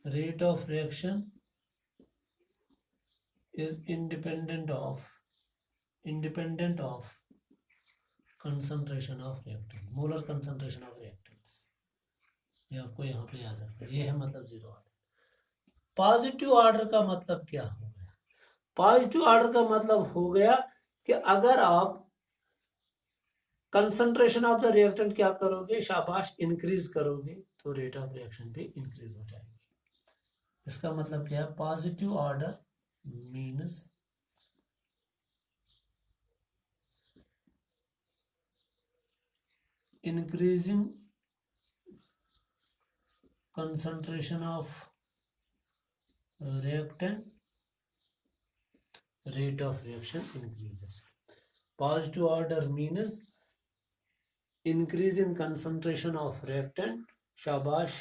rate of reaction is independent of concentration of reactant, molar concentration of reactants। ये आपको यहाँ पे याद रखना, ये है मतलब जीरो ऑर्डर। पॉजिटिव ऑर्डर का मतलब क्या हो गया? पॉजिटिव ऑर्डर का मतलब हो गया कि अगर आप कंसंट्रेशन ऑफ द रिएक्टेंट क्या करोगे, शाबाश, इंक्रीज करोगे, तो रेट ऑफ रिएक्शन भी इंक्रीज हो जाएगी। इसका मतलब क्या है? Positive order means increasing concentration of reactant, rate of reaction increases। Positive order means increase in concentration of reactant, शाबाश,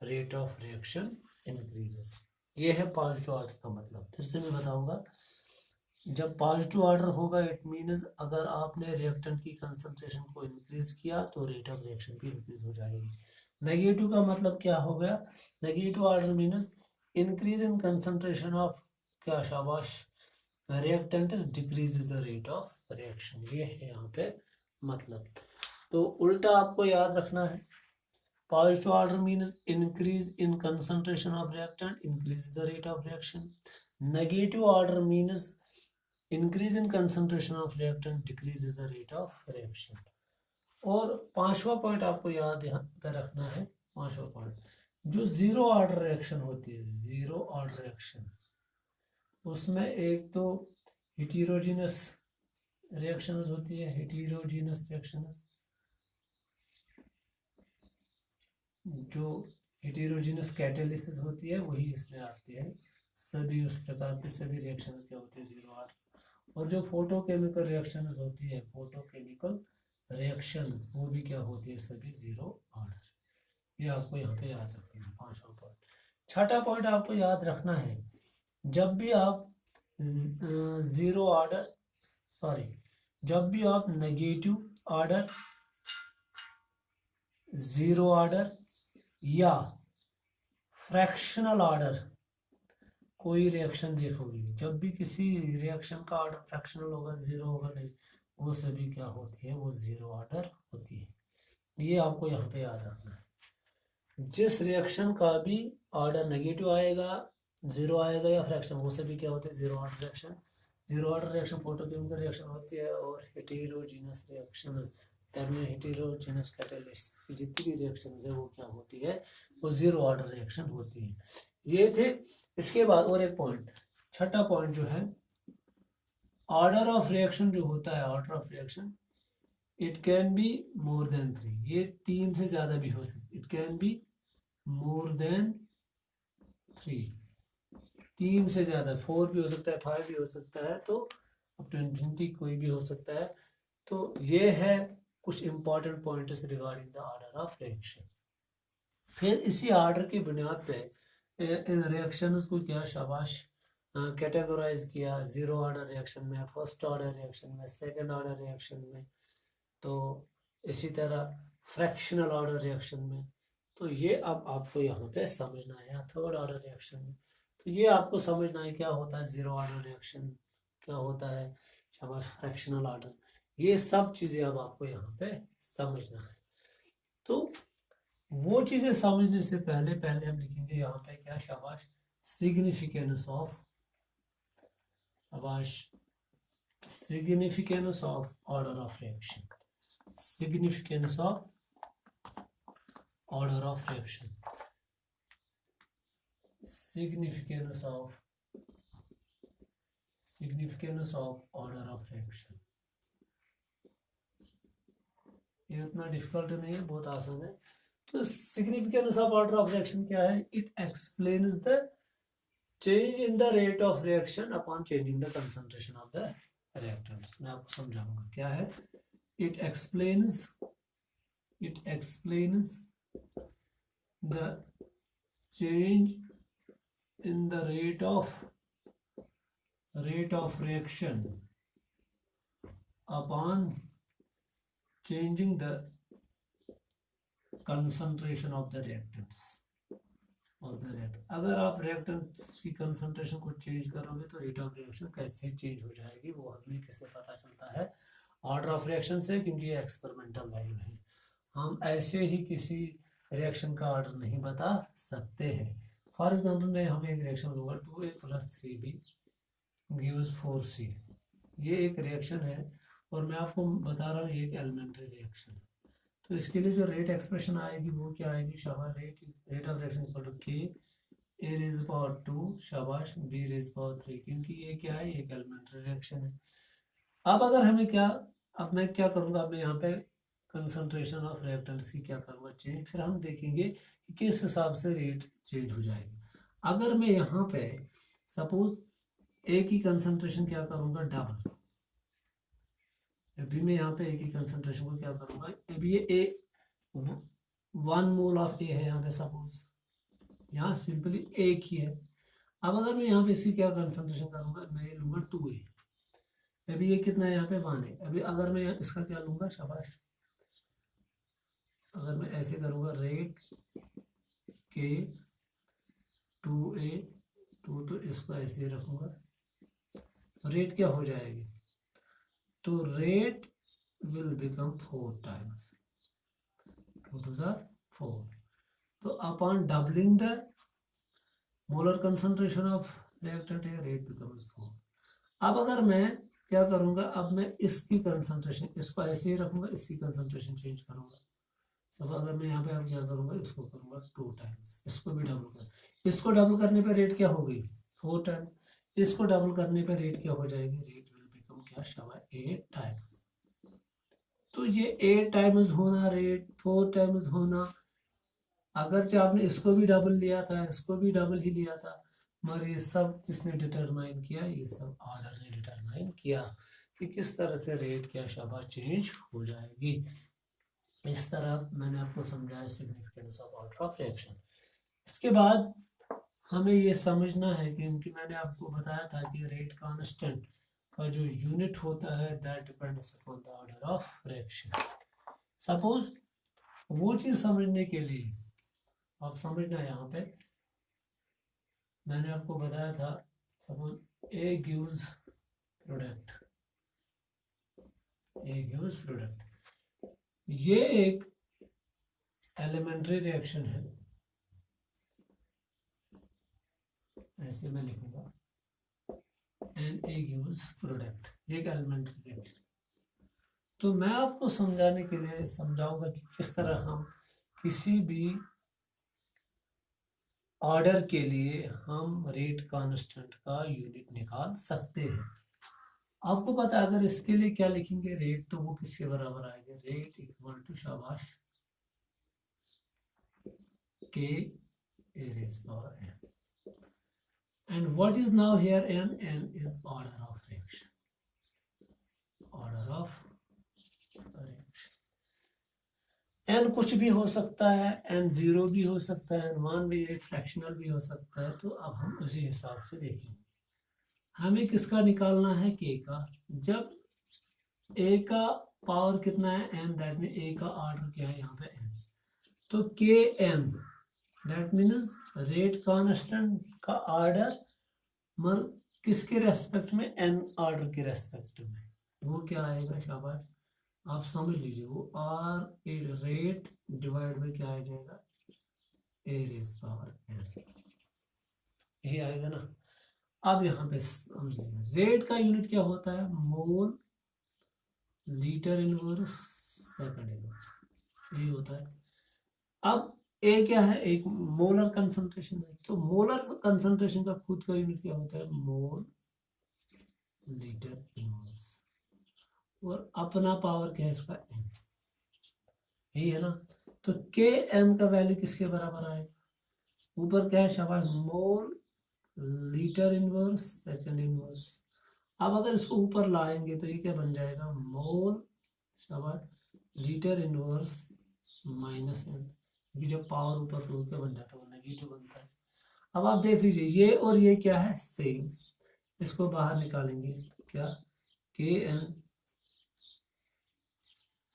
rate of reaction increases। ये है पॉजिटिव ऑर्डर का मतलब। फिर से मैं बताऊंगा, जब पॉजिटिव ऑर्डर होगा इट मीन्स अगर आपने रिएक्टेंट की कंसंट्रेशन को इंक्रीज किया तो रेट ऑफ रिएक्शन भी इंक्रीज हो जाएगी। नेगेटिव का मतलब क्या हो गया? Negative order means increase in concentration of क्या, शाबाश, reactant decreases the rate of reaction. ये है यहाँ पे मतलब। तो उल्टा आपको याद रखना है, positive order means increase in concentration of reactant increase the rate of reaction. Negative order means increase in concentration of reactant decreases the rate of reaction. और पांचवा पॉइंट आपको याद यहाँ पे रखना है, पांचवा पॉइंट, जो जीरो ऑर्डर रिएक्शन होती है, जीरो ऑर्डर रिएक्शन, उसमें एक तो हेटेरोजेनस रिएक्शंस होती है, हेटेरोजेनस रिएक्शंस, जो हेटेरोजेनस कैटालिसिस होती है वही इसमें आती है। सभी उस प्रकार के सभी रिएक्शंस क्या होते हैं, जीरो ऑर्डर। और जो फोटोकेमिकल रिएक्शंस होती है, फोटोकेमिकल रिएक्शंस, वो भी क्या होती है, सभी जीरो ऑर्डर। ये आपको यहाँ पे याद रखना है, पांचवा पॉइंट। छठा पॉइंट आपको याद रखना है, जब भी आप जीरो ऑर्डर, सॉरी, जब भी आप नेगेटिव ऑर्डर, जीरो ऑर्डर या फ्रैक्शनल ऑर्डर कोई रिएक्शन देखोगे, जब भी किसी रिएक्शन का ऑर्डर फ्रैक्शनल होगा, जीरो होगा, नहीं, वो सभी क्या होती है, वो जीरो ऑर्डर होती है। ये आपको यहाँ पे याद रखना है। जिस रिएक्शन का भी ऑर्डर नेगेटिव आएगा, जीरो आएगा या फ्रैक्शन, वो सभी क्या होते हैं, zero order reaction. Zero order reaction photochemical reaction होती है। और हेटेरोजेनस रिएक्शंस, हेटेरोजेनस कैटालिसिस की जितनी भी रिएक्शन है वो क्या होती है, वो जीरो ऑर्डर रिएक्शन होती है। ये थे। इसके बाद और एक पॉइंट, छठा पॉइंट जो है, ऑर्डर ऑफ रिएक्शन जो होता है, order of reaction, it can be more than three. ये तीन से ज्यादा भी हो सकती, it can be more than three, तीन से ज्यादा, फोर भी हो सकता है, फाइव भी हो सकता है, तो अप टू इन्फिनिटी कोई भी हो सकता है। तो ये है कुछ important points regarding the order of reaction. फिर इसी ऑर्डर की बुनियाद पे इन रिएक्शंस को क्या, शाबाश, कैटेगराइज किया, जीरो ऑर्डर रिएक्शन में, फर्स्ट ऑर्डर रिएक्शन में, सेकंड ऑर्डर रिएक्शन में, तो इसी तरह फ्रैक्शनल ऑर्डर रिएक्शन में। तो ये अब आपको यहाँ पे समझना है, थर्ड ऑर्डर रिएक्शन में। तो ये आपको समझना है क्या होता है जीरो ऑर्डर रिएक्शन, क्या होता है, शाबाश, फ्रैक्शनल ऑर्डर। ये सब चीज़ें अब आपको यहाँ पे समझना है। तो वो चीज़ें समझने से पहले पहले हम लिखेंगे यहाँ पे क्या, शाबाश, सिग्निफिकेंस ऑफ, शाबाश, significance of order of reaction, significance of order of reaction, significance of order of reaction। ये उतना डिफिकल्ट नहीं है, बहुत आसान है। तो significance of order of reaction क्या है? It explains the change in the rate of reaction upon changing the concentration of the reactants. मैं आपको समझाऊंगा क्या है। It explains the change in the rate of reaction upon changing the concentration of the reactants, of the react. अगर आप reactants की concentration को change करोगे तो रेट ऑफ रिएक्शन कैसे चेंज हो जाएगी वो हमें किससे पता चलता है, ऑर्डर ऑफ रिएक्शन से, क्योंकि ये एक्सपेरिमेंटल वैल्यू है। हम ऐसे ही किसी रिएक्शन का ऑर्डर नहीं बता सकते हैं। फॉर एग्जाम्पल मैं यहाँ पे एक रिएक्शन लूँगा 2A + 3B गिव्स 4C। ये एक रिएक्शन है और मैं आपको बता रहा हूँ ये एक एलिमेंट्री रिएक्शन है। तो इसके लिए जो रेट एक्सप्रेशन आएगी वो क्या आएगी, शाबाश, rate of reaction equal to K A⁻², शाबाश, B⁻3, क्योंकि ये क्या है, एक एलिमेंट्री रिएक्शन है। अब अगर हमें क्या, अब मैं क्या करूँगा, अब मैं यहाँ पे कंसंट्रेशन ऑफ रिएक्टेंट्स की क्या करूँगा चेंज, फिर हम देखेंगे कि किस हिसाब से रेट चेंज हो जाएगी। अगर मैं यहाँ पे सपोज ए की कंसंट्रेशन क्या करूँगा, डबल, अभी मैं यहाँ पे ए की कंसंट्रेशन को क्या करूँगा, अभी ये ए 1 मोल ऑफ ए है यहाँ पे, सपोज यहाँ सिंपली एक ही है। अब अगर मैं यहाँ पे इसकी क्या कंसंट्रेशन करूँगा, मैं लूँगा 2A, अभी ये कितना है यहाँ पे 1 है। अभी अगर मैं इसका क्या लूँगा, शाबाश, अगर मैं ऐसे करूँगा रेट के 2A 2, तो इसको ऐसे ही रखूँगा, रेट क्या हो जाएगी, तो rate will become 4 times 2 to the 4। तो upon doubling the molar concentration of reactant rate becomes 4। अब अगर मैं क्या करूँगा, अब मैं इसकी कंसंट्रेशन, इसको ऐसे ही रखूँगा, इसकी कंसंट्रेशन चेंज करूँगा। सब अगर मैं यहाँ पे अब क्या करूँगा, इसको करूँगा 2 टाइम्स, इसको भी डबल कर, इसको डबल करने पे रेट क्या होगी 4 टाइम, इसको डबल करने पे रेट क्या हो जाएगी, रेट विल बिकम क्या, शाबाश 8 टाइम्स। तो ये 8 टाइम्स होना, रेट 4 टाइम्स होना, अगर आपने इसको भी डबल लिया था, इसको भी डबल ही लिया था, मगर ये सब किसने डिटरमाइन किया, ये सब ऑर्डर ने डिटरमाइन किया कि किस तरह से रेट क्या, शाबाश, चेंज हो जाएगी। इस तरह मैंने आपको समझाया significance of order of reaction. इसके बाद हमें ये समझना है क्योंकि मैंने आपको बताया था कि रेट कांस्टेंट का जो यूनिट होता है that depends upon the order of reaction. Suppose वो चीज समझने के लिए आप समझना, यहाँ पे मैंने आपको बताया था, suppose A gives product, A gives product, ये एक एलिमेंट्री रिएक्शन है, ऐसे मैं लिखूंगा एंड ए गिव्स प्रोडक्ट, ये एक एलिमेंट्री रिएक्शन। तो मैं आपको समझाने के लिए समझाऊंगा कि किस तरह हम किसी भी ऑर्डर के लिए हम रेट कांस्टेंट का यूनिट निकाल सकते हैं। आपको पता है अगर इसके लिए क्या लिखेंगे रेट, तो वो किसके बराबर आएगा, रेट इक्वल टू, शाबाश, के A⁻n। and what is now here n is order of reaction, order of reaction। n कुछ भी हो सकता है, n 0 भी हो सकता है, n 1 भी, फ्रैक्शनल भी हो सकता है। तो अब हम उसी हिसाब से देखेंगे, हमें किसका निकालना है, k का। जब a का पावर कितना है n, दैट मीन a का ऑर्डर क्या है यहाँ पे n, तो kn that means rate constant का ऑर्डर मर किसके रेस्पेक्ट में, n ऑर्डर के रेस्पेक्ट में, वो क्या आएगा, शाबाश, आप समझ लीजिए, वो आर ए रेट डिवाइड में क्या आ जाएगा, A⁻n, यही आएगा ना। अब यहाँ पे समझिए रेट का यूनिट क्या होता है, मोल लीटर इनवर्स सेकंड इनवर्स, यही होता है। अब ए क्या है, एक मोलर कंसंट्रेशन है, तो मोलर कंसंट्रेशन का खुद का यूनिट क्या होता है, मोल लीटर इनवर्स, और अपना पावर क्या है इसका n, यही है ना। तो के एम का वैल्यू किसके बराबर आएगा, ऊपर क्या है, शाबाश, मोल लीटर इनवर्स सेकंड इनवर्स। अब अगर इसको ऊपर लाएंगे तो ये क्या बन जाएगा, मोल, शाबाश, लीटर इनवर्स माइनस n, क्योंकि जब पावर ऊपर फ्लोर क्या बन जाता है, वो नेगेटिव बनता है। अब आप देख लीजिए ये और ये क्या है, सेम, इसको बाहर निकालेंगे, क्या, के एन,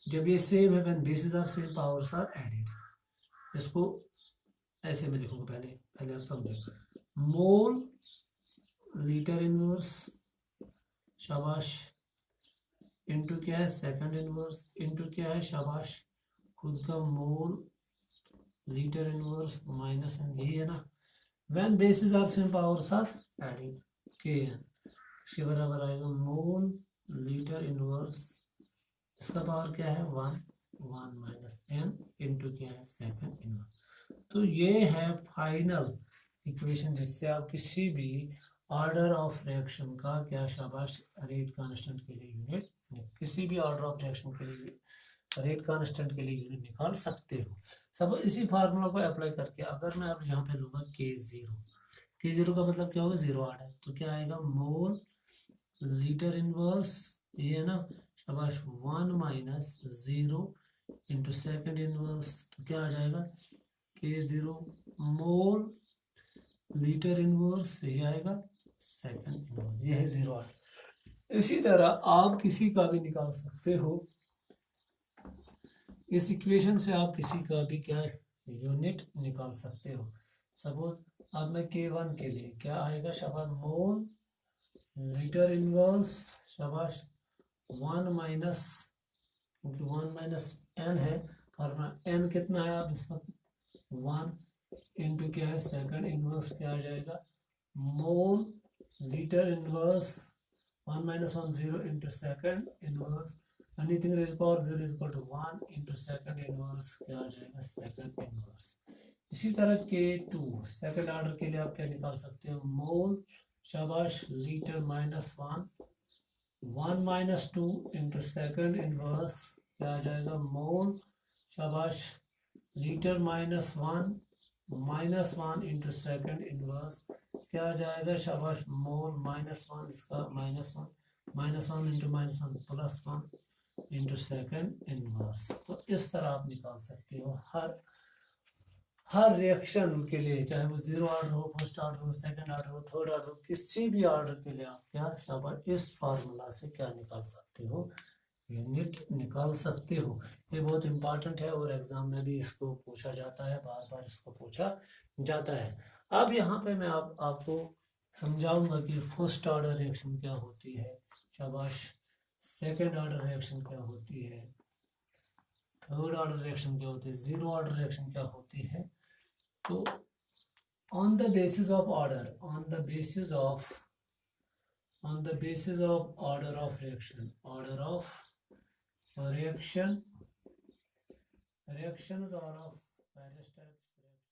जब ये सेम है, when bases are same powers are added, इसको ऐसे में लिखूंगा, पहले आप समझो, मोल लीटर इनवर्स, शाबाश, इनटू क्या है सेकंड इनवर्स, इनटू क्या है शाबाश खुद का mole litre inverse minus N, यही है ना। When bases are same powers are added, K N, इसके बराबर आएगा मोल लीटर इनवर्स, इसका पावर क्या है 1, 1 माइनस एन इंटू क्या है सेकंड इनवर्स। तो ये है फाइनल इक्वेशन जिससे आप किसी भी ऑर्डर ऑफ रिएक्शन का क्या शाबाश रेट कांस्टेंट के लिए यूनिट, किसी भी ऑर्डर ऑफ रिएक्शन के लिए रेट कांस्टेंट के लिए यूनिट निकाल सकते हो। सब इसी फार्मूला को अप्लाई करके अगर मैं अब यहाँ पे लूँगा K0 का मतलब क्या होगा जीरो ऑर्डर, तो क्या आएगा मोल लीटर इनवर्स, ये है ना शाबाश 1 माइनस 0 इंटू सेकेंड इनवर्स, तो क्या आ जाएगा K0 मोल लीटर इनवर्स, ये आएगा सेकंड इनवर्स, ये है जीरो ऑर्डर। इसी तरह आप किसी का भी निकाल सकते हो, इस इक्वेशन से आप किसी का भी क्या यूनिट निकाल सकते हो। सपोज अब मैं K1 के लिए क्या आएगा शाबाश मोल लीटर इनवर्स, शाबाश 1 माइनस, क्योंकि 1 माइनस एन है और एन कितना है अब इसका 1 इंटू क्या है सेकंड इनवर्स, क्या आ जाएगा mole litre inverse 1 minus 1 0 into second inverse, anything raise power 0 is equal to 1 into second inverse, क्या आ जाएगा सेकंड इनवर्स। इसी तरह K2 सेकंड ऑर्डर के लिए आप क्या निकाल सकते हो मोल शाबाश litre minus 1 minus 2 into second inverse, क्या आ जाएगा मोल शाबाश litre minus 1 into second inverse, क्या आ जाएगा शाबाश मोल -1, इसका -1 इंटू -1 +1 इंटू सेकंड इनवर्स। तो इस तरह आप निकाल सकते हो हर रिएक्शन के लिए, चाहे वो जीरो ऑर्डर हो, फर्स्ट ऑर्डर हो, सेकंड ऑर्डर हो, थर्ड ऑर्डर हो, किसी भी ऑर्डर के लिए आप क्या शाबाश इस फार्मूला से क्या निकाल सकते हो यूनिट निकाल सकते हो। ये बहुत इंपॉर्टेंट है और एग्जाम में भी इसको पूछा जाता है, बार बार इसको पूछा जाता है। अब यहाँ पे मैं आपको समझाऊंगा कि फर्स्ट ऑर्डर रिएक्शन क्या होती है, शाबाश सेकंड ऑर्डर रिएक्शन क्या होती है, थर्ड ऑर्डर रिएक्शन क्या होती है, जीरो ऑर्डर रिएक्शन क्या होती है। तो on the basis of order, on the basis of order of reaction, reactions are of various types.